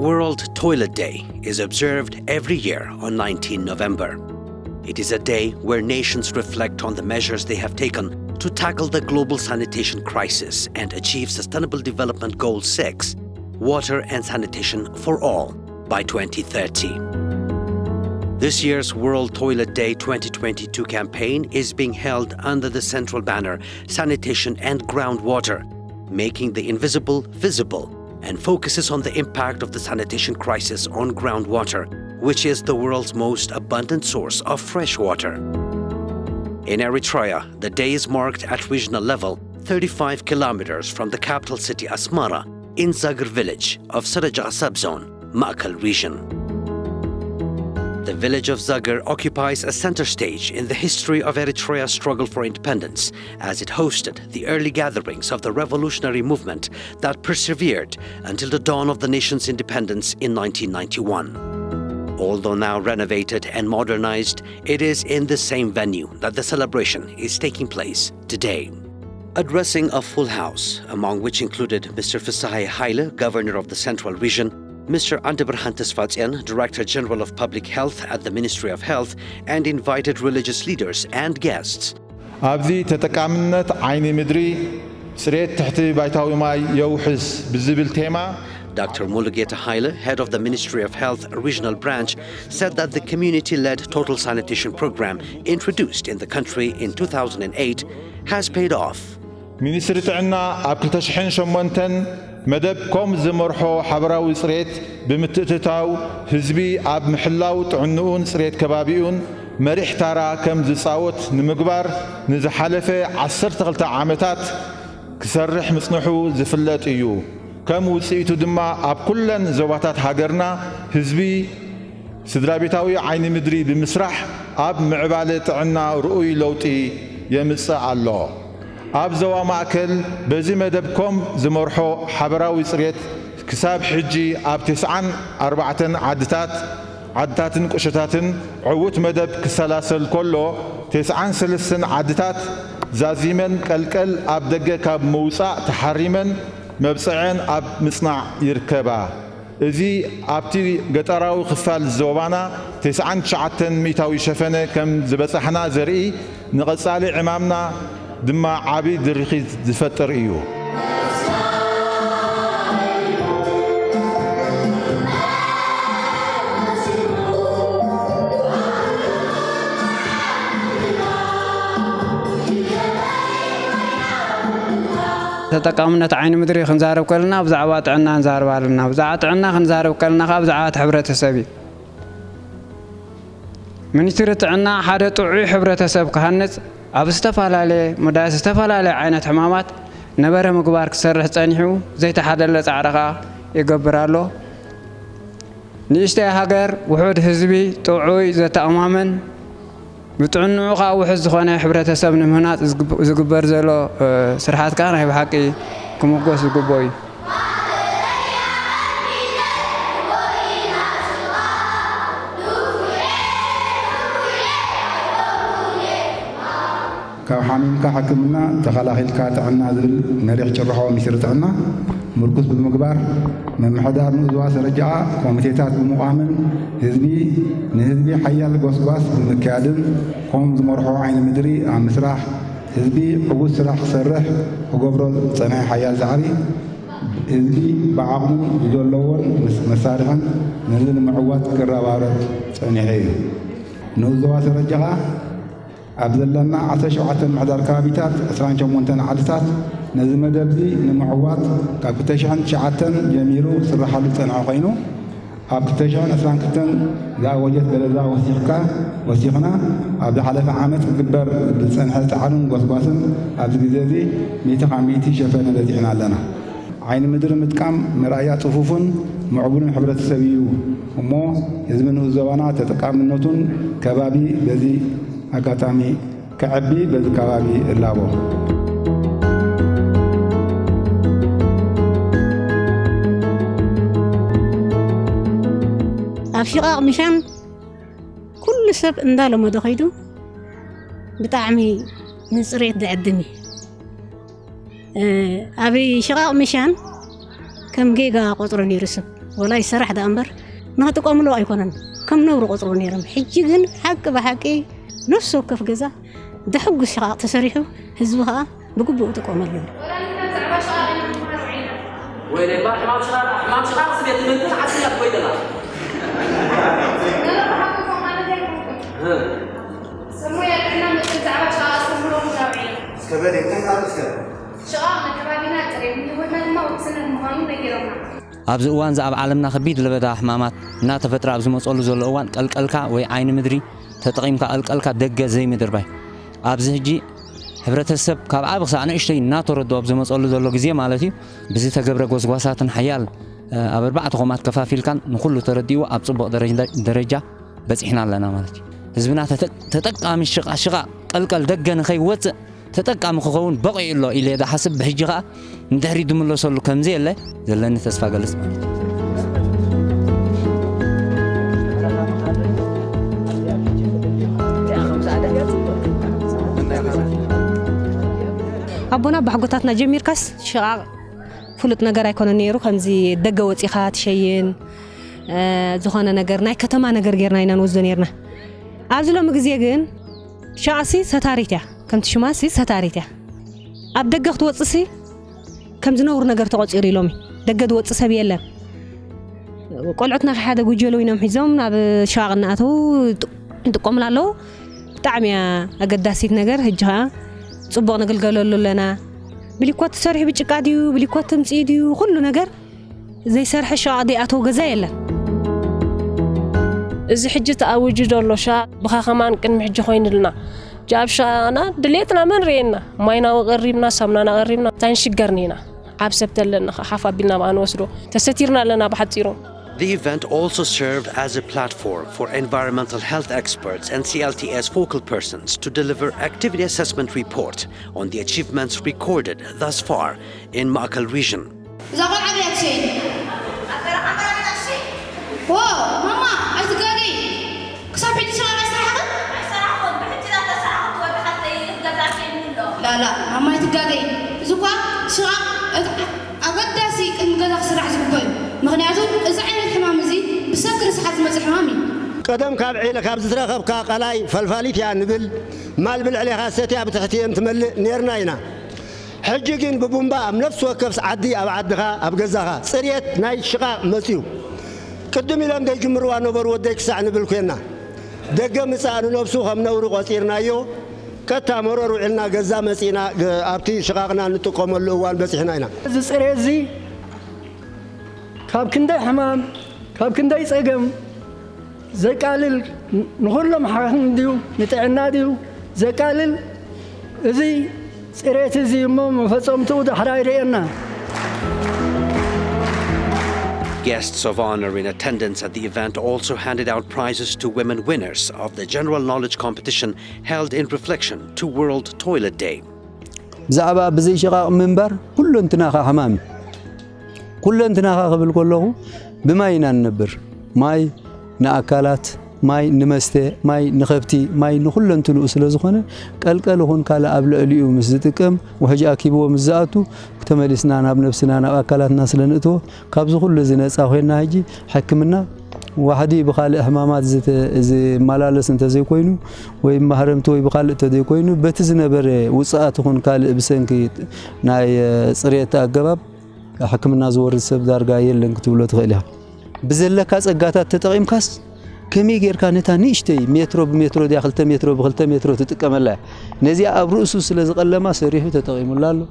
World Toilet Day is observed every year on 19 November. It is a day where nations reflect on the measures they have taken to tackle the global sanitation crisis and achieve Sustainable Development Goal 6, water and sanitation for all, by 2030. This year's World Toilet Day 2022 campaign is being held under the central banner Sanitation and Groundwater, making the invisible visible, and focuses on the impact of the sanitation crisis on groundwater, which is the world's most abundant source of fresh water. In Eritrea, the day is marked at regional level, 35 kilometers from the capital city Asmara, in Zagr village of Saraja subzone, Ma'kal region. The village of Zagr occupies a center stage in the history of Eritrea's struggle for independence, as it hosted the early gatherings of the revolutionary movement that persevered until the dawn of the nation's independence in 1991. Although now renovated and modernized, it is in the same venue that the celebration is taking place today. Addressing a full house, among which included Mr. Shaheen Nilofer, Governor of the Central Region, Mr. Andebrhan Tesfatsyan, Director General of Public Health at the Ministry of Health, and invited religious leaders and guests. أبدي تتكاملت عيني مدري سريت تحت بيتاوي ماي يوحس بزبل تيما. Dr. Mulugeta Haile, head of the Ministry of Health Regional Branch, said that the community-led total sanitation program introduced in the country in 2008 has paid off. Ministry تعنا أبكل تشحن شمونتن مدب كوم زمرحو حبراوي سريت بمتتتاو هزبي أب محلاو تعنون سريت كبابيون مريح تارا كم زصاوت نمقبار نزحلفة 10 عامتات كسرح مصنحو زفلت إيو كم وسيتو دما أب كلن زواتات هاجرنا هزبي سدرابيتاوي عين مدري بمسرح أب معبالة عنا رؤي لوتي يمسع الله أب زوا مأكل بزي مدبكم زمرحو حبراوي صريت كساب حجي أب 4 عدتات قشتات عوت مدب كسلاسل كله 9 عدتات زازيمن كالكل أب دقة كاب موسع تحريمن مبصعين أب مصنع يركبا إذي أبتي قطراوي خفال الزوبانا 9 ميتاوي شفنة كم زبصحنا زرقي نغصالي عمامنا دما عبي دريخي زفتر إيو تتقامنا عين مدري خنزارب كلنا بزعوات عنا نزارب لنا بزعات عنا خنزارب كلنا بزعات حبرتسبي منسترت عنا حدا طعي حبرتسب كهنص أب استفالالي مداس استفالالي عينة حمامات نبره مقبار كسرح تصنيحو زيت حدا لصعرخا يقبرالو نيشتي هاجر وحود حزبي طعوي زتأمامن بتعنوقا وحز زخونه حبرتسب نمهنات زقبر زلو سرحات كان هي بحقي كمقوس زقبوي كاب حاميم كحكمنا تخلاخيل كاتعنا ذل مريح جرحوا مسيرتنا مركز بالمقبار من حدار نزواس رجع كوميتيتات بمقامن هزبي نهزبي حيال قوسقاس بالمكادم قوم زمرحوا عين مدري عم مسرح هزبي قبول سرح سرح وقبرل صناع حيال زعري هزبي بعقم يدولون مسارحا نزل معوات كرابارة صناعي نزواس رجع أبدلنا 17 معدار كابيتات 18 عدتات نزل مدبي نمعوات كابتشان شعتن جميرو سرحلو صنع خينو أبتشان أسرانكتن ذا وجد بلدا وثيقنا أبدا حلف عامت كبر بالصنع تعلم قصباسن أبدا جزازي 150 شفنا الذي لنا عين مدر متكام مرايات صفوفن معبولن حبرة سبيو ومو يزمنه الزوانات تتقامنتون كبابي الذي أكاتامي كعبي بالكبابي اللابو أفشقاق مشان كل سب اندالو مدخيدو بطعمي نصريت دعدمي أبي شقاق مشان كم جيجا قطرني رسب ولا يسرح ده أمبر نهتقوم له أيقونن كم نور قطر نيرم حجيجن حق بحقي نفسه كف جزا ده حق الشقاء تسريحه هزوها بقبل تقوم له وين البارح ما شغال سبيت من عسيات ويدنا سمويا كنا متزعبة شغال سمولو مجاوعين سكبالي تنقل سكبالي شغالنا كبابينا تريم هو الموت سنة المهمين نجيرنا أبز أوان زعب عالمنا خبيد لبدا حمامات نات فترة أبز مسؤول زول أوان قلقلكا وي عين مدري تتقيمك قلقلكا دقة زي مدر باي أبز هجي ሕብረተሰብ ካብ ዓብ ክሳዕ ንእሽተይ እናተረድኦ ኣብ ዝመፀሉ ዘሎ ግዜ ማለት እዩ ብዚ ተገብረ ጎስጓሳትን ሓያል ኣብ 4 ኾማት ከፋፊልካን ንኹሉ ተረዲኡ ኣብ ጽቡቕ ደረጃ በፂሕና ኣለና ማለት እዩ ህዝብና ተጠቃሚ ሽቓ ቀልቀል ደገ ንኸይወፅእ ተጠቃሚ ክኸውን በቂዑ ኣሎ ኢለ ዝሓስብ ብሕጂ ኸኣ እንድሕሪ ድምለሰሉ ከምዚ የለ ዘለኒ ተስፋ ገልጽ ማለት እዩ أبونا بحقوقاتنا جميل كاس شقاق فلت نجار يكون نيرو خمزي دقة وتيخات شيئين زخانة نجارنا كتما نجار جرنا ينان وزنيرنا عزلو مجزيجين شعسي ستاريته كم تشماسي ستاريته أب دقة توتصي كم زنور نجار تقعد إيريلومي دقة توتصي بيلا قلعتنا حدا وجلو ينام حزام أب شاغنا أتو تقوم لالو تعميا أقداسيت نجار هجها صبغنا قلقلوا لنا بليكوات سرح بتشقاديو بليكوات تمصيديو كل نجار زي سرح شاعدي أتو جزايلا إذا حجة أوجد الله شاء بخا خمان كن محج خوين لنا جاب شانا دليتنا من رينا ماينا وغريبنا سمنا غريبنا تنشجرنينا عاب سبت لنا حافا بينا ما نوصلو تستيرنا لنا بحتيرو. The event also served as a platform for environmental health experts and CLTS focal persons to deliver activity assessment report on the achievements recorded thus far in Ma'akal region. واو ماما أتقالي كسبت شغلة سرحة لا ماما أتقالي زكوا شغل أقدسي إنقذ سرعة زكوا مغنياتهم إذا عين الحمام زي بسكر صحة مزح حمامي قدم كاب عيلة كاب زترخب كاقلاي فالفالي في نبل مال بالعليها ستي بتحتيم تملي نيرناينا حجيجين ببومبا نفس وكفس عدي أو عدها أبجزها سريت ناي شقاء مسيو قدم لهم دي جمروا نبر وديك ساعة نبل كنا دقة مساء نفسهم نور قصيرنا يو كتا مرور عنا جزا مسينا أبتي شقاقنا نتقوم اللوان بس إحنا هنا زي كاب كندي حمام كاب كندي سقم زي قالل نخلهم حقن ديو نتعنا ديو زي قالل زي سريت زي مم فصمتو دحرايرنا. Guests of honor in attendance at the event also handed out prizes to women winners of the general knowledge competition held in reflection to World Toilet Day. زعبا بزي شقاق منبر كل انتناخا حمامي كل انتناخا قبل كله بماينا نبر ماي نأكلات ماي نمستي ماي نخبتي ماي نخل انتلو اسلا زخونه قلقلهون كالا ابل اليو مزتقم وهجا كيبو مزاتو تملسنا ناب نفسنا اكلاتنا سلنتو كابز كل زنصا خوينا هجي حكمنا وحدي بخال احمامات زي مالالس انت زي كوينو وي محرمتو بخال انت زي كوينو بتزنبر وصاتكون كال بسنكي ناي صريت اغباب حكمنا زور سب دارغا يلن كتبلو تخيلها بزلكا صغاتات تطقيمكاس كمي غير كانت نيشتي مترو بمترو دي 2 مترو ب2 مترو تتقملا نزي اب رؤسو سلازقلما سريحو تتقيمولالو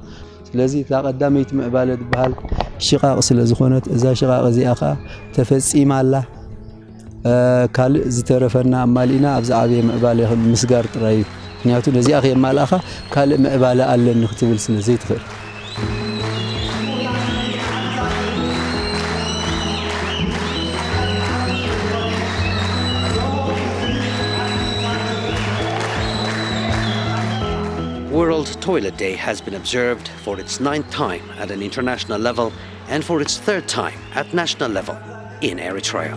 سلازي تقدميت معبالد بحال شقاق سلازخونت اذا شقاق زي اخا تفصيمالا كال زترفنا مالينا ابز عبي معبال مسغار طراي نياتو نزي اخي مال اخا كال معبال الله نختبل سلازي تخير. World Toilet Day has been observed for its 9th time at an international level and for its 3rd time at national level in Eritrea.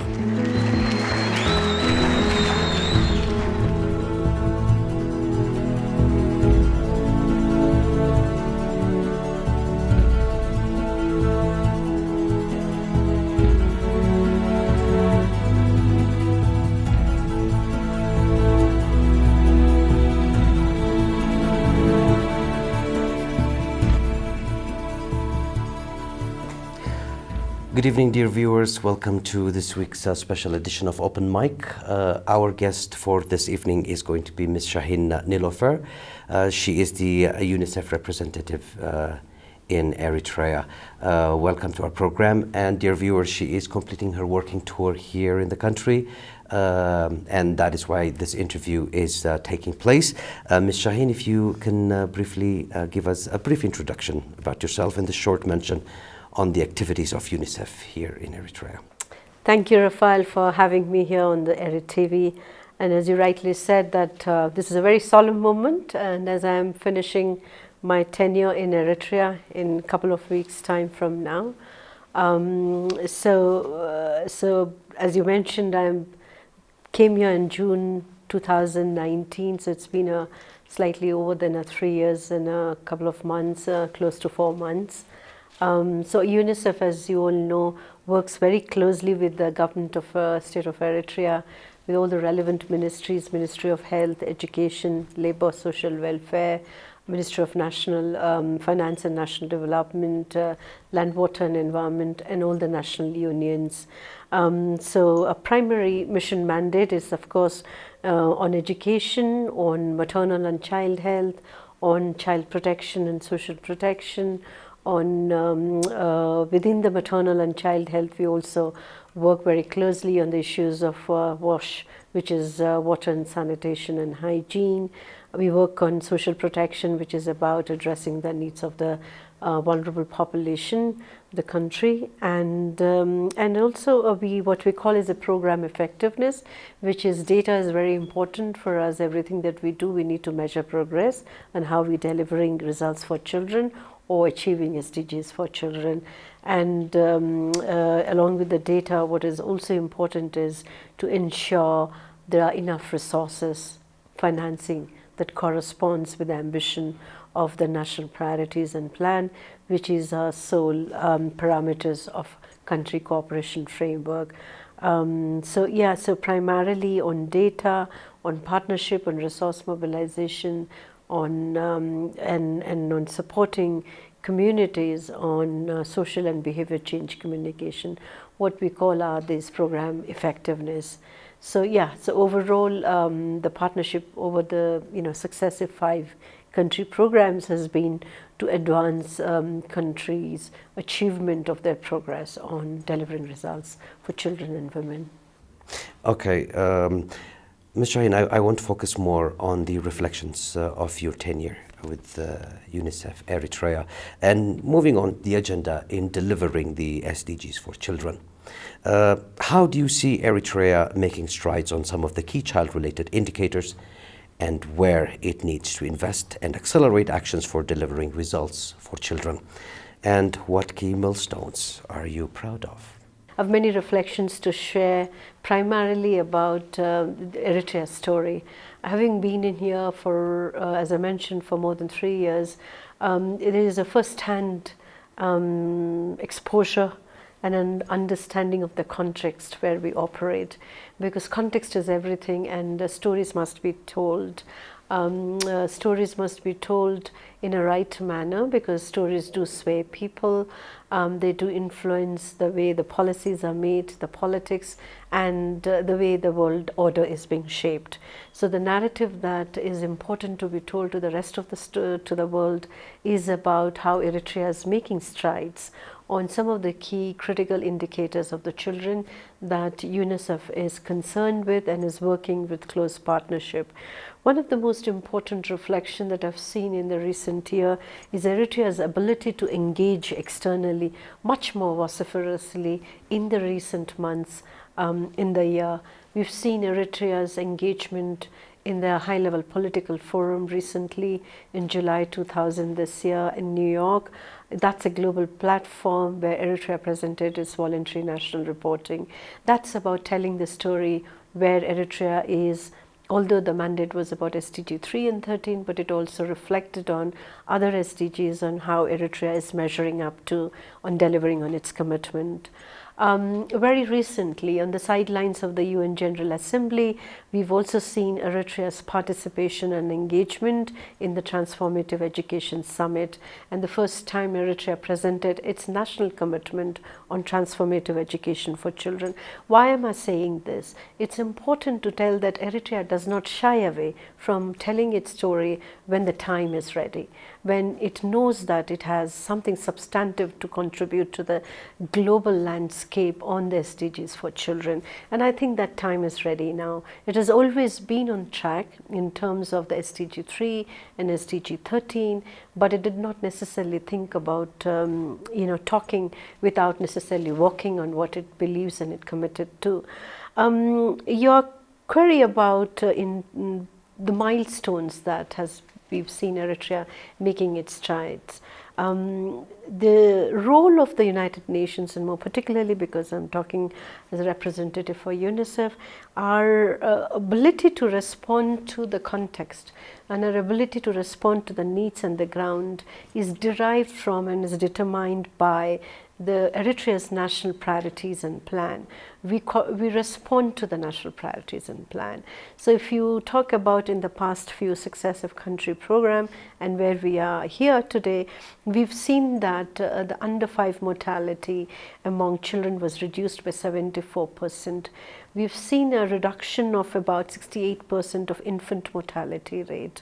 Good evening, dear viewers. Welcome to this week's special edition of Open Mic. Our guest for this evening is going to be Ms. Shaheen Nilofer. She is the UNICEF representative in Eritrea. Welcome to our program. And dear viewers, she is completing her working tour here in the country. And that is why this interview is taking place. Ms. Shaheen, if you can briefly give us a brief introduction about yourself and a short mention on the activities of UNICEF here in Eritrea. Thank you, Rafael, for having me here on the Eri TV. And as you rightly said, that this is a very solemn moment, and as I am finishing my tenure in Eritrea in a couple of weeks' time from now. So as you mentioned, I came here in June 2019, so it's been slightly over than 3 years and a couple of months, close to 4 months. So UNICEF, as you all know, works very closely with the government of state of Eritrea, with all the relevant ministries, Ministry of Health, Education, Labour, Social Welfare, Ministry of National Finance and National Development, Land, Water and Environment, and all the national unions. So a primary mission mandate is, of course, on education, on maternal and child health, on child protection and social protection. Within the maternal and child health, we also work very closely on the issues of WASH, which is water and sanitation and hygiene. We work on social protection, which is about addressing the needs of the vulnerable population of the country, and also what we call is a program effectiveness, which is data is very important for us. Everything that we do, we need to measure progress and how we're delivering results for children or achieving SDGs for children. And along with the data, what is also important is to ensure there are enough resources, financing that corresponds with the ambition of the national priorities and plan, which is our sole parameters of country cooperation framework. So primarily on data, on partnership, on resource mobilization, on and on supporting communities, on social and behavior change communication, what we call this program effectiveness. So overall, the partnership over the successive 5 country programs has been to advance countries' achievement of their progress on delivering results for children and women. Okay. Ms. Shaheen, I want to focus more on the reflections of your tenure with UNICEF Eritrea and moving on the agenda in delivering the SDGs for children. How do you see Eritrea making strides on some of the key child-related indicators and where it needs to invest and accelerate actions for delivering results for children? And what key milestones are you proud of? I have many reflections to share, primarily about Eritrea's story. Having been in here for, as I mentioned, for more than 3 years, it is a first-hand exposure and an understanding of the context where we operate, because context is everything, and stories must be told. Stories must be told in a right manner, because stories do sway people. They do influence the way the policies are made, the politics, and the way the world order is being shaped. So the narrative that is important to be told to the rest of the world is about how Eritrea is making strides on some of the key critical indicators of the children that UNICEF is concerned with and is working with close partnership. One of the most important reflections that I've seen in the recent year is Eritrea's ability to engage externally much more vociferously in the recent months in the year. We've seen Eritrea's engagement in the high-level political forum recently in July 2000 this year in New York. That's a global platform where Eritrea presented its voluntary national reporting. That's about telling the story where Eritrea is, although the mandate was about SDG 3 and 13, but it also reflected on other SDGs on how Eritrea is measuring up to on delivering on its commitment. Very recently, on the sidelines of the UN General Assembly, we've also seen Eritrea's participation and engagement in the Transformative Education Summit, and the first time Eritrea presented its national commitment on transformative education for children. Why am I saying this? It's important to tell that Eritrea does not shy away from telling its story when the time is ready, when it knows that it has something substantive to contribute to the global landscape on the SDGs for children. And I think that time is ready now. It has always been on track in terms of the SDG 3 and SDG 13, but it did not necessarily think about talking without necessarily working on what it believes and it committed to. Your query about in the milestones that we've seen Eritrea making its strides. The role of the United Nations, and more particularly because I'm talking as a representative for UNICEF, our ability to respond to the context and our ability to respond to the needs on the ground is derived from and is determined by the Eritrea's national priorities and plan. We respond to the national priorities and plan. So if you talk about in the past few successive country program and where we are here today, we've seen that the under 5 mortality among children was reduced by 74%. We've seen a reduction of about 68% of infant mortality rate.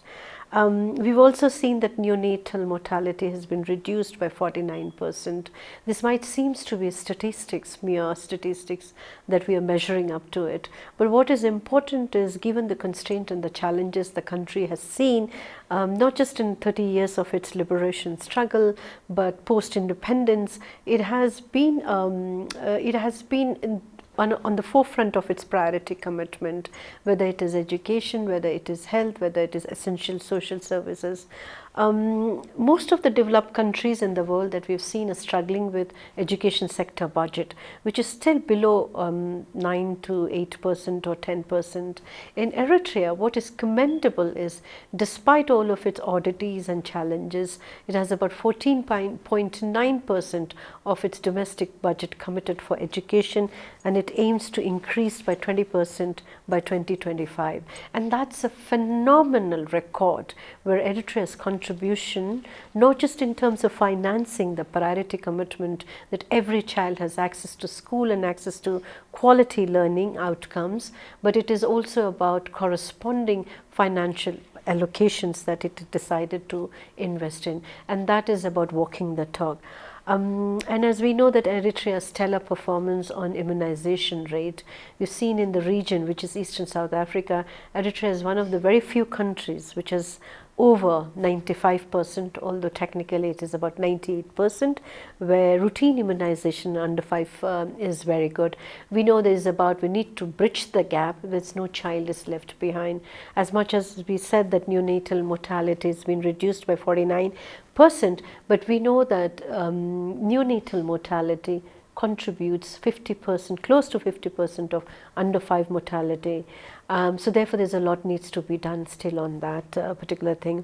We've also seen that neonatal mortality has been reduced by 49%. This might seem to be statistics, mere statistics that we are measuring up to it. But what is important is, given the constraint and the challenges the country has seen, not just in 30 years of its liberation struggle, but post-independence, it has been on the forefront of its priority commitment, whether it is education, whether it is health, whether it is essential social services. Most of the developed countries in the world that we've seen are struggling with education sector budget, which is still below 9 to 8% or 10%. In Eritrea, what is commendable is, despite all of its oddities and challenges, it has about 14.9% of its domestic budget committed for education, and it aims to increase by 20% by 2025. And that's a phenomenal record, where Eritrea's contribution, not just in terms of financing the priority commitment that every child has access to school and access to quality learning outcomes, but it is also about corresponding financial allocations that it decided to invest in, and that is about walking the talk. And as we know that Eritrea's stellar performance on immunization rate, you've seen in the region, which is Eastern South Africa, Eritrea is one of the very few countries which has over 95%, although technically it is about 98%, where routine immunization under 5 is very good. We know we need to bridge the gap, there's no child is left behind. As much as we said that neonatal mortality has been reduced by 49%, but we know that neonatal mortality contributes 50%, close to 50% of under 5 mortality. So therefore there's a lot needs to be done still on that particular thing.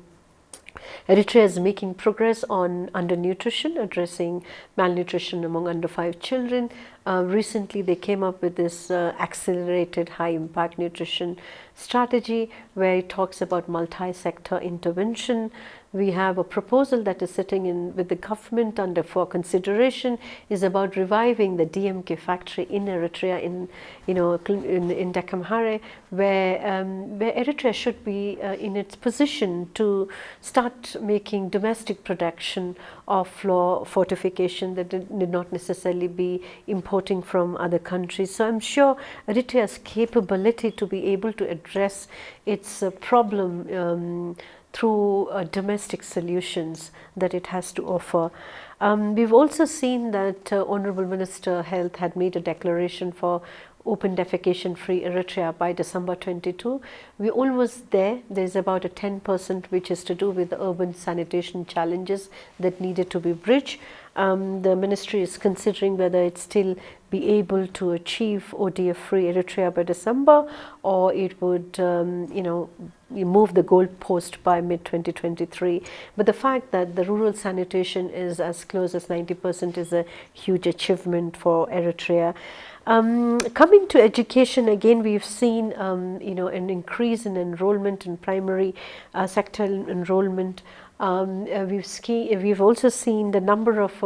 Eritrea is making progress on undernutrition, addressing malnutrition among under 5 children. Recently they came up with this accelerated high impact nutrition strategy, where it talks about multi-sector intervention. We have a proposal that is sitting in with the government for consideration, is about reviving the DMK factory in Eritrea in Dekamhare, where Eritrea should be in its position to start making domestic production of flour fortification that did not necessarily be importing from other countries. So I'm sure Eritrea's capability to be able to address its problem through domestic solutions that it has to offer. We've also seen that Honorable Minister Health had made a declaration for open defecation free Eritrea by December 22. We're almost there. There's about a 10% which is to do with the urban sanitation challenges that needed to be bridged. The ministry is considering whether it still be able to achieve ODF-free Eritrea by December, or it would, you move the goalpost by mid-2023. But the fact that the rural sanitation is as close as 90% is a huge achievement for Eritrea. Coming to education, again, we've seen, an increase in enrollment in primary sector enrollment. We've also seen the number of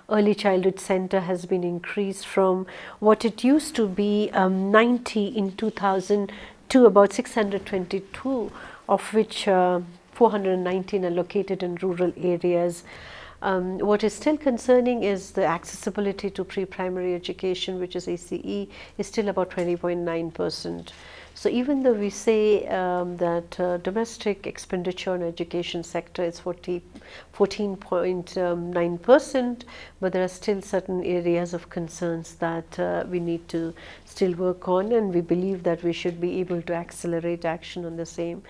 early childhood center has been increased from what it used to be 90 in 2000 to about 622, of which 419 are located in rural areas. What is still concerning is the accessibility to pre-primary education, which is ACE, is still about 20.9%. So even though we say that domestic expenditure on education sector is 14.9%, but there are still certain areas of concerns that we need to still work on, and we believe that we should be able to accelerate action on the same.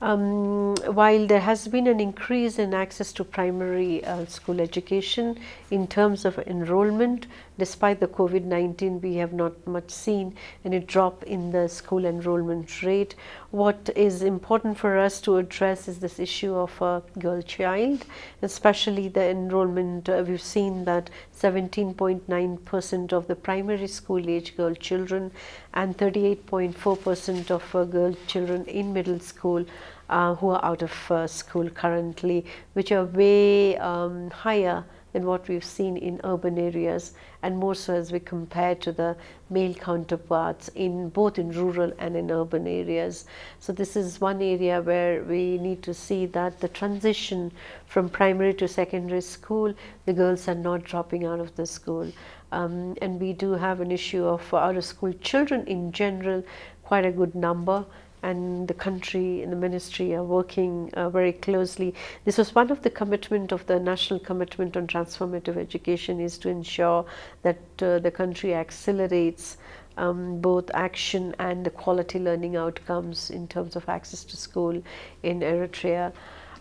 While there has been an increase in access to primary school education in terms of enrollment, despite the COVID-19, we have not much seen any drop in the school enrollment rate. What is important for us to address is this issue of a girl child, especially the enrollment. We've seen that 17.9% of the primary school age girl children and 38.4% of girl children in middle school who are out of school currently, which are way higher than what we've seen in urban areas, and more so as we compare to the male counterparts in both in rural and in urban areas. So this is one area where we need to see that the transition from primary to secondary school, the girls are not dropping out of the school. And we do have an issue of out of school children in general, quite a good number. And the country and the ministry are working very closely. This was one of the commitment of the national commitment on transformative education, is to ensure that the country accelerates both action and the quality learning outcomes in terms of access to school in Eritrea.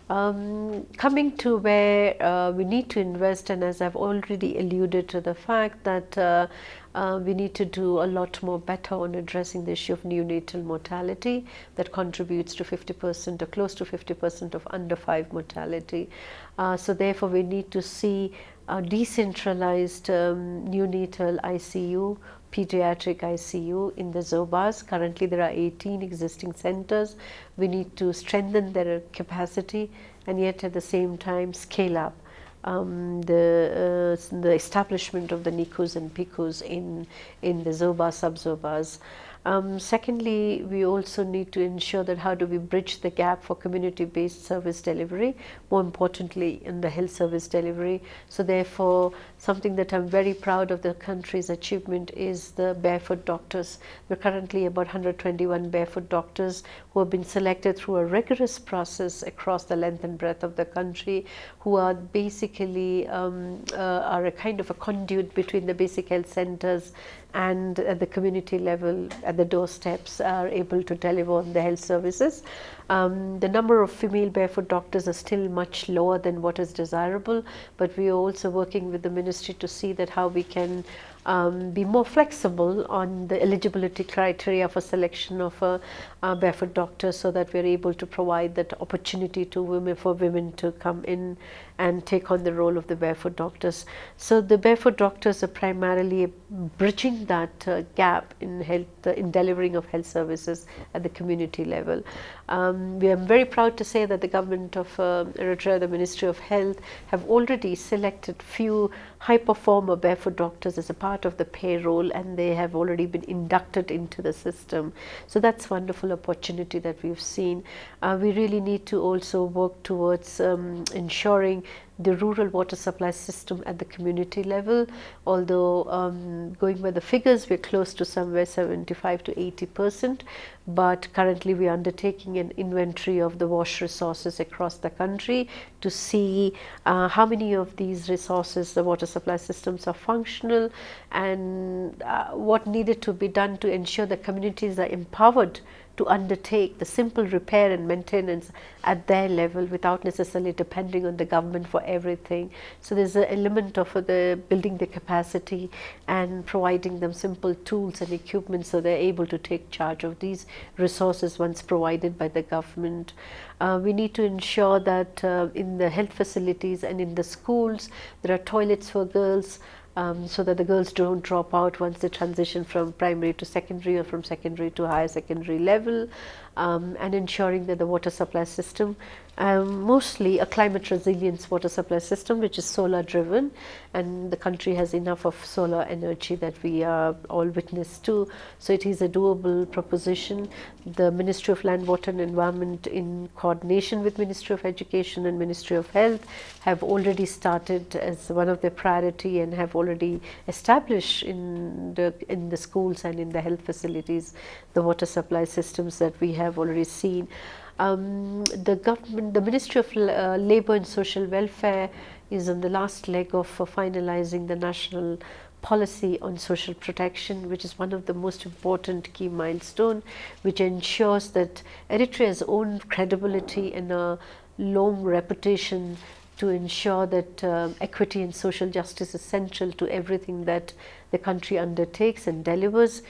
Coming to where we need to invest, and as I've already alluded to the fact that we need to do a lot more better on addressing the issue of neonatal mortality that contributes to 50% or close to 50% of under 5 mortality. So therefore we need to see a decentralized neonatal ICU, pediatric ICU in the Zobas. Currently there are 18 existing centers. We need to strengthen their capacity and yet at the same time scale up the establishment of the NICUs and PICUs in the Zoba, sub-Zobas. Secondly, we also need to ensure that how do we bridge the gap for community-based service delivery, more importantly in the health service delivery. So therefore, something that I'm very proud of the country's achievement is the barefoot doctors. We're currently about 121 barefoot doctors who have been selected through a rigorous process across the length and breadth of the country, who are basically are a kind of a conduit between the basic health centers and at the community level, at the doorsteps, are able to deliver on the health services. The number of female barefoot doctors are still much lower than what is desirable, but we are also working with the ministry to see that how we can be more flexible on the eligibility criteria for selection of a barefoot doctor, so that we are able to provide that opportunity to women, for women to come in and take on the role of the barefoot doctors. So the barefoot doctors are primarily bridging that gap in health, in delivering of health services at the community level. We are very proud to say that the government of Eritrea, the Ministry of Health, have already selected few high performer barefoot doctors as a part of the payroll, and they have already been inducted into the system. So that's a wonderful opportunity that we've seen. We really need to also work towards ensuring the rural water supply system at the community level. Although going by the figures, we're close to somewhere 75 to 80%, but currently we are undertaking an inventory of the wash resources across the country to see how many of these resources, the water supply systems, are functional, and what needed to be done to ensure the communities are empowered to undertake the simple repair and maintenance at their level without necessarily depending on the government for everything. So there's an element of the building the capacity and providing them simple tools and equipment so they're able to take charge of these resources once provided by the government. We need to ensure that in the health facilities and in the schools there are toilets for girls, so that the girls don't drop out once they transition from primary to secondary or from secondary to higher secondary level, and ensuring that the water supply system, mostly a climate resilience water supply system which is solar driven, and the country has enough of solar energy that we are all witness to. So it is a doable proposition. The Ministry of Land, Water and Environment in coordination with Ministry of Education and Ministry of Health have already started as one of their priority and have already established in the schools and in the health facilities the water supply systems that we have already seen. The government, the Ministry of Labour and Social Welfare is on the last leg of finalizing the national policy on social protection, which is one of the most important key milestone, which ensures that Eritrea's own credibility and a long reputation to ensure that equity and social justice is central to everything that the country undertakes and delivers,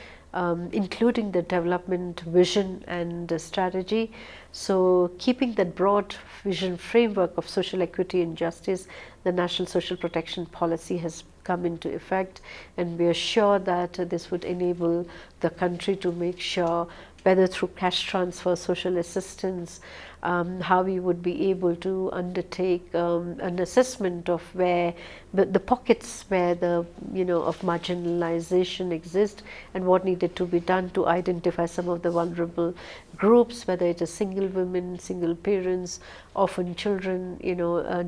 including the development vision and strategy. So keeping that broad vision framework of social equity and justice, the National Social Protection Policy has come into effect, and we are sure that this would enable the country to make sure, whether through cash transfer, social assistance, how we would be able to undertake an assessment of where the pockets where the of marginalization exist and what needed to be done to identify some of the vulnerable groups, whether it is single women, single parents, orphan children,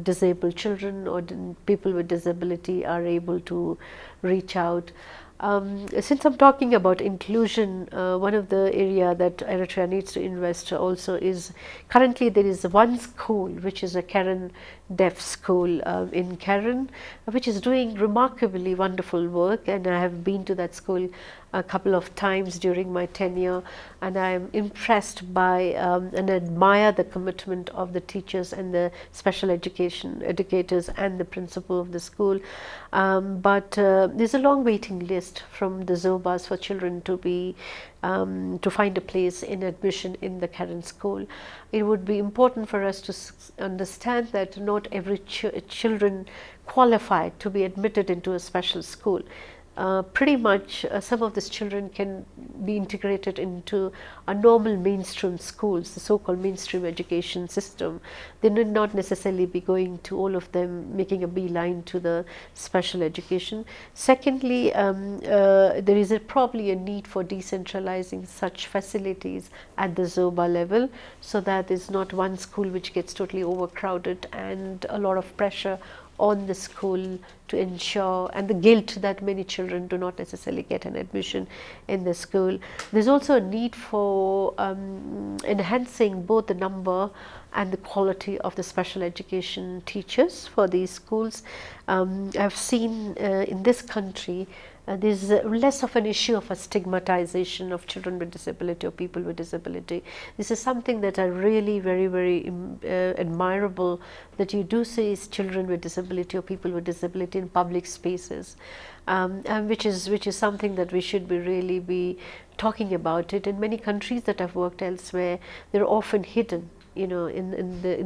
disabled children, or people with disability are able to reach out. Since I'm talking about inclusion, one of the area that Eritrea needs to invest also is, currently there is one school which is a Karen Deaf School in Karen, which is doing remarkably wonderful work, and I have been to that school a couple of times during my tenure, and I am impressed by and admire the commitment of the teachers and the special education educators and the principal of the school. But there's a long waiting list from the Zobas for children to be to find a place in admission in the Karen school. It would be important for us to understand that not every children qualify to be admitted into a special school. Pretty much some of these children can be integrated into a normal mainstream schools, the so-called mainstream education system. They need not necessarily be going to all of them, making a beeline to the special education. Secondly, there is probably a need for decentralizing such facilities at the Zoba level, so that there's not one school which gets totally overcrowded and a lot of pressure on the school to ensure, and the guilt that many children do not necessarily get an admission in the school. There's also a need for enhancing both the number and the quality of the special education teachers for these schools. I've seen in this country there's less of an issue of a stigmatization of children with disability or people with disability. This is something that are really very admirable, that you do see children with disability or people with disability in public spaces, and which is something that we should really be talking about it. In many countries that I've worked elsewhere, they're often hidden. In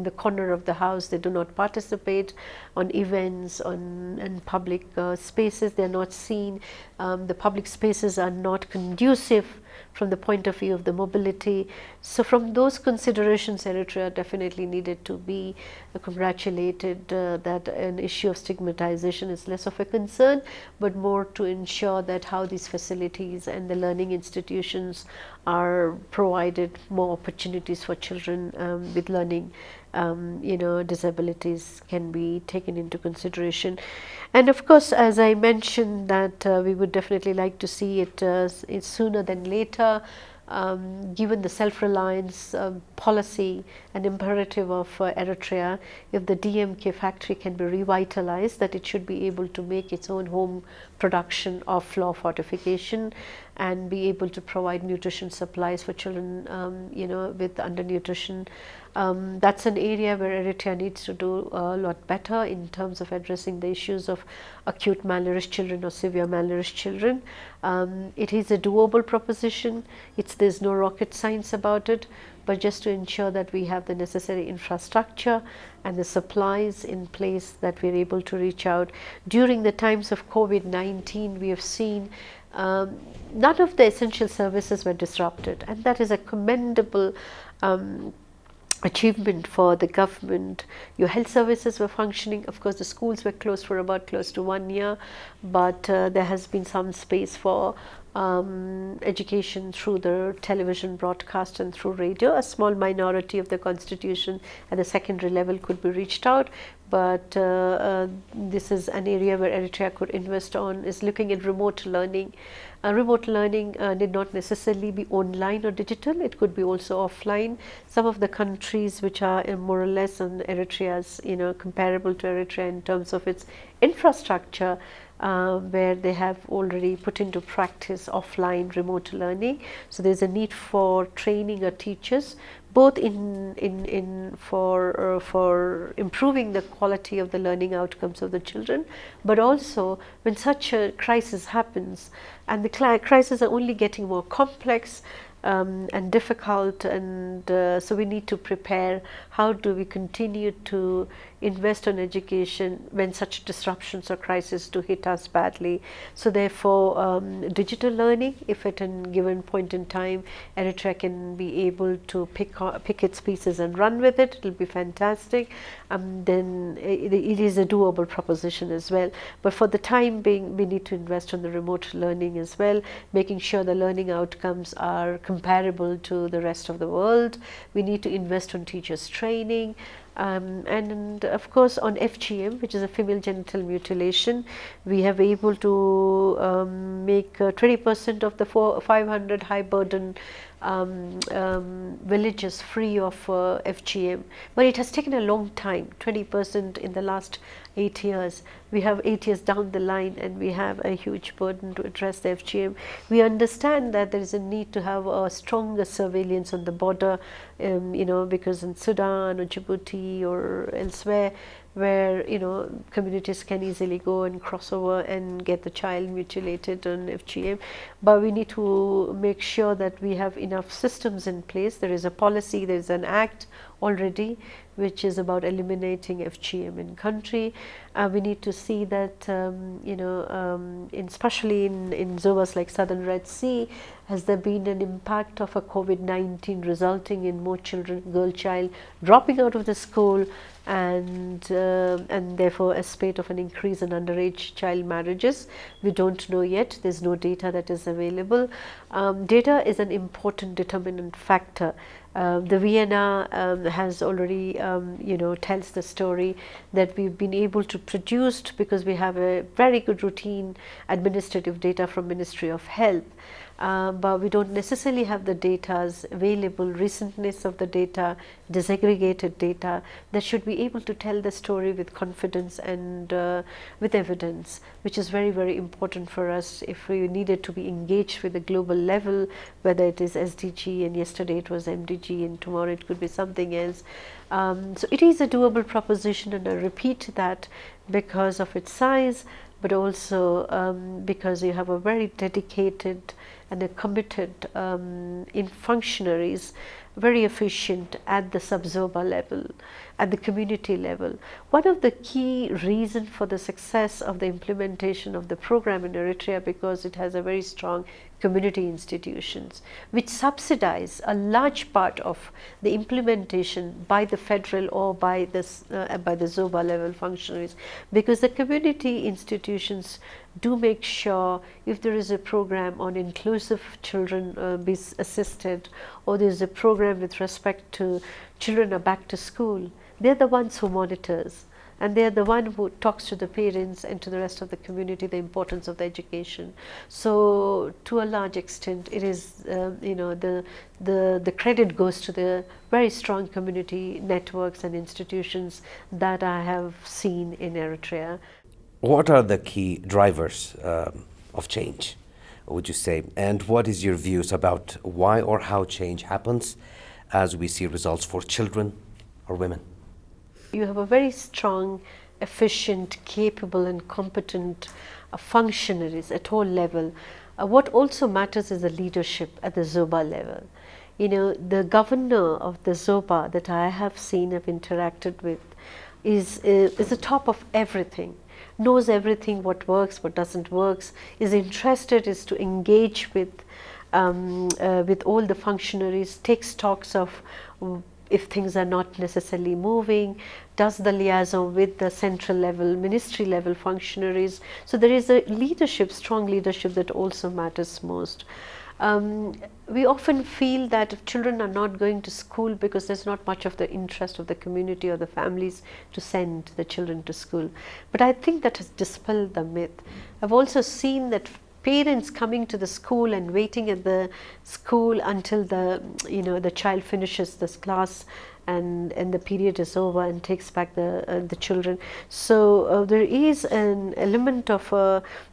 the corner of the house. They do not participate on events, and public spaces. They're not seen. The public spaces are not conducive from the point of view of the mobility. So from those considerations, Eritrea definitely needed to be congratulated that an issue of stigmatization is less of a concern, but more to ensure that how these facilities and the learning institutions are provided more opportunities for children with learning disabilities can be taken into consideration. And of course, as I mentioned, that we would definitely like to see it sooner than later. given the self-reliance policy and imperative of Eritrea, if the DMK factory can be revitalized, that it should be able to make its own home production of flour fortification and be able to provide nutrition supplies for children, with undernutrition. That's an area where Eritrea needs to do a lot better in terms of addressing the issues of acute malnourished children or severe malnourished children. It is a doable proposition. There's no rocket science about it, but just to ensure that we have the necessary infrastructure and the supplies in place, that we're able to reach out. During the times of COVID-19, we have seen none of the essential services were disrupted, and that is a commendable achievement for the government. Your health services were functioning. Of course, the schools were closed for about close to 1 year, but there has been some space for education through the television broadcast and through radio. A small minority of the constitution at the secondary level could be reached out, but this is an area where Eritrea could invest on, is looking at remote learning. Remote learning need not necessarily be online or digital, it could be also offline. Some of the countries which are more or less on Eritrea's, comparable to Eritrea in terms of its infrastructure, where they have already put into practice offline remote learning. So there's a need for training our teachers, both for improving the quality of the learning outcomes of the children, but also when such a crisis happens, and the crises are only getting more complex and difficult, and so we need to prepare. How do we continue to invest on education when such disruptions or crises do hit us badly? So therefore, digital learning, if at a given point in time Eritrea can be able to pick its pieces and run with it, it will be fantastic. Then it is a doable proposition as well. But for the time being, we need to invest on the remote learning as well, making sure the learning outcomes are comparable to the rest of the world. We need to invest on teachers training. And of course on FGM, which is a female genital mutilation, we have able to make 20% of the 500 high burden villages free of FGM, but it has taken a long time. 20% in the last 8 years. We have 8 years down the line, and we have a huge burden to address the FGM. We understand that there is a need to have a stronger surveillance on the border, because in Sudan or Djibouti or elsewhere, where communities can easily go and cross over and get the child mutilated on FGM. But we need to make sure that we have enough systems in place. There is a policy, there is an act already which is about eliminating FGM in country. We need to see that especially in zones like Southern Red Sea, has there been an impact of a COVID-19 resulting in more children, girl child dropping out of the school, and therefore a spate of an increase in underage child marriages. We don't know yet. There's no data that is available. Data is an important determinant factor. The Vienna has already, tells the story that we've been able to produce, because we have a very good routine administrative data from Ministry of Health. But we don't necessarily have the data available, recentness of the data, disaggregated data that should be able to tell the story with confidence and with evidence, which is very, very important for us if we needed to be engaged with the global level, whether it is SDG and yesterday it was MDG and tomorrow it could be something else. So it is a doable proposition, and I repeat that because of its size, but also because you have a very dedicated and a committed in functionaries, very efficient at the sub-zoba level, at the community level. One of the key reasons for the success of the implementation of the program in Eritrea, because it has a very strong community institutions which subsidize a large part of the implementation by the federal or by the Zoba level functionaries, because the community institutions do make sure if there is a program on inclusive children be assisted, or there is a program with respect to children are back to school, they're the ones who monitors. and they are the one who talks to the parents and to the rest of the community the importance of the education. So to a large extent, it is the credit goes to the very strong community networks and institutions that I have seen in Eritrea. What are the key drivers of change, would you say? And what is your views about why or how change happens as we see results for children or women? You have a very strong, efficient, capable and competent functionaries at all level. What also matters is the leadership at the Zoba level. The governor of the Zoba that I have seen, have interacted with, is the top of everything. Knows everything, what works, what doesn't work, is interested, is to engage with all the functionaries, takes talks of if things are not necessarily moving, does the liaison with the central level, ministry level functionaries. So there is a leadership, strong leadership, that also matters most. We often feel that if children are not going to school because there's not much of the interest of the community or the families to send the children to school. But I think that has dispelled the myth. I've also seen that parents coming to the school and waiting at the school until the child finishes this class and the period is over and takes back the children. So there is an element of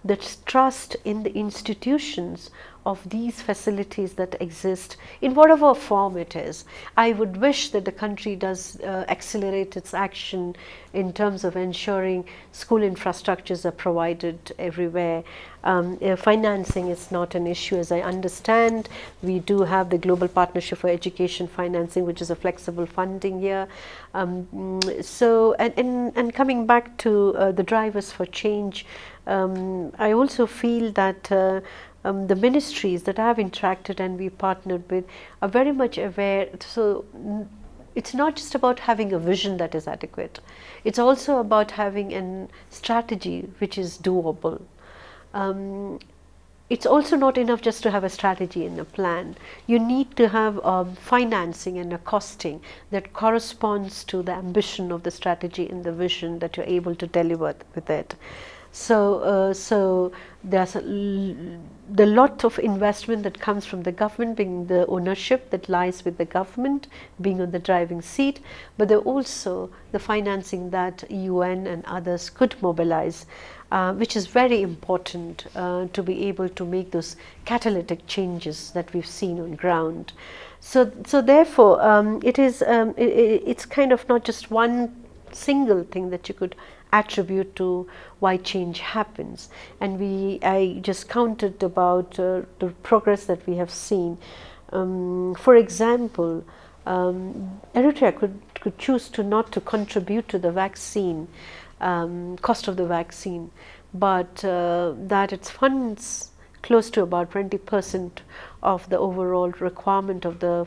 that trust in the institutions of these facilities that exist in whatever form it is. I would wish that the country does accelerate its action in terms of ensuring school infrastructures are provided everywhere. Financing is not an issue, as I understand. We do have the Global Partnership for Education Financing, which is a flexible funding here. So coming back to the drivers for change, I also feel that the ministries that I have interacted and we partnered with are very much aware. So it's not just about having a vision that is adequate. It's also about having a strategy which is doable. It's also not enough just to have a strategy and a plan. You need to have financing and a costing that corresponds to the ambition of the strategy and the vision that you're able to deliver with it. So there's the lot of investment that comes from the government, being the ownership that lies with the government, being on the driving seat, but there also the financing that UN and others could mobilize, which is very important to be able to make those catalytic changes that we've seen on ground. So therefore, it's kind of not just one single thing that you could attribute to why change happens. And I just counted about the progress that we have seen. For example, Eritrea could choose not to contribute to the vaccine, cost of the vaccine, but that its funds close to about 20% of the overall requirement of the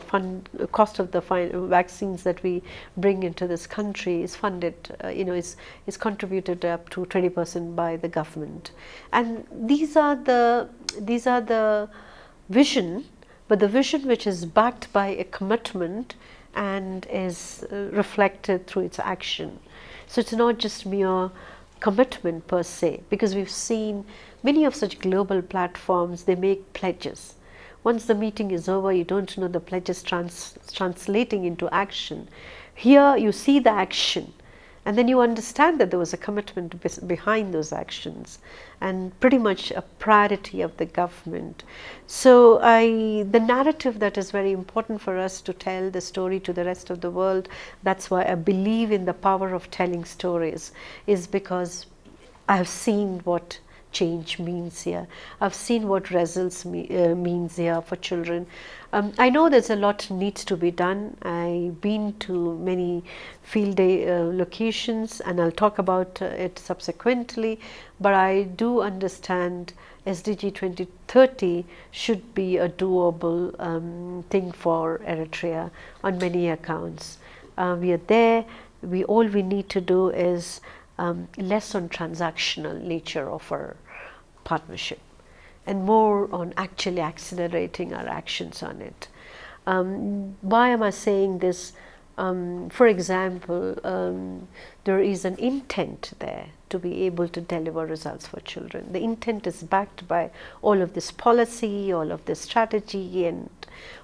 cost of the vaccines that we bring into this country is funded, is contributed up to 20% by the government. And these are the vision, but the vision which is backed by a commitment and is reflected through its action. So it's not just mere commitment per se, because we've seen many of such global platforms, they make pledges. Once the meeting is over, you don't know the pledges translating into action. Here you see the action, and then you understand that there was a commitment behind those actions and pretty much a priority of the government. So the narrative that is very important for us to tell the story to the rest of the world, that's why I believe in the power of telling stories, is because I have seen what change means here. I've seen what results means here for children. I know there's a lot needs to be done. I've been to many field day locations, and I'll talk about it subsequently, but I do understand SDG 2030 should be a doable thing for Eritrea on many accounts. We are there. All we need to do is less on transactional nature of our partnership and more on actually accelerating our actions on it. Why am I saying this? For example, there is an intent there to be able to deliver results for children. The intent is backed by all of this policy, all of this strategy and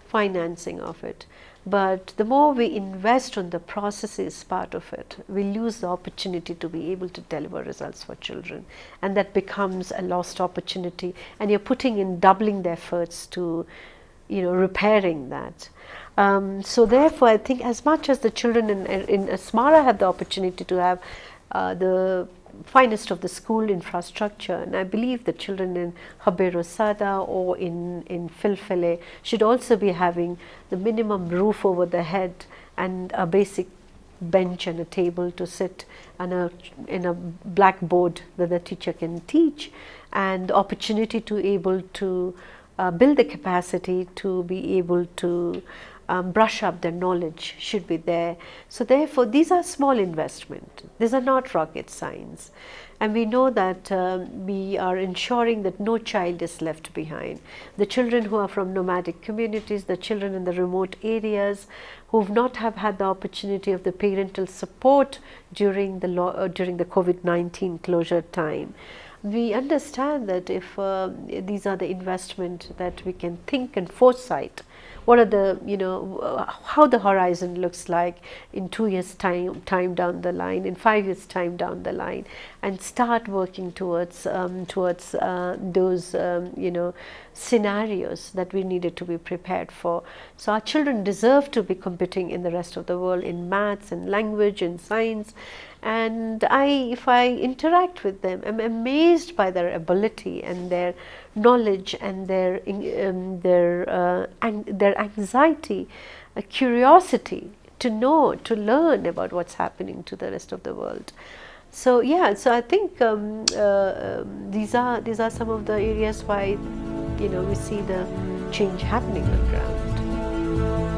financing of it. But the more we invest on the processes part of it, we lose the opportunity to be able to deliver results for children. And that becomes a lost opportunity. And you're putting in doubling the efforts to, repairing that. So therefore, I think as much as the children in Asmara have the opportunity to have the finest of the school infrastructure, and I believe the children in Habero Sada or in Filfele should also be having the minimum roof over their head and a basic bench and a table to sit and in a blackboard that the teacher can teach, and the opportunity to able to build the capacity to be able to brush up their knowledge should be there. So therefore, these are small investments. These are not rocket science. And we know that we are ensuring that no child is left behind. The children who are from nomadic communities, the children in the remote areas who have not had the opportunity of the parental support during the COVID-19 closure time. We understand that if these are the investment that we can think and foresight, what are the, how the horizon looks like in 2 years time down the line, in 5 years time down the line, and start working towards those scenarios that we needed to be prepared for. So our children deserve to be competing in the rest of the world in maths and language and science. And if I interact with them, I'm amazed by their ability and their knowledge and their anxiety, curiosity to know, to learn about what's happening to the rest of the world. So yeah, so I think these are some of the areas why we see the change happening on the ground.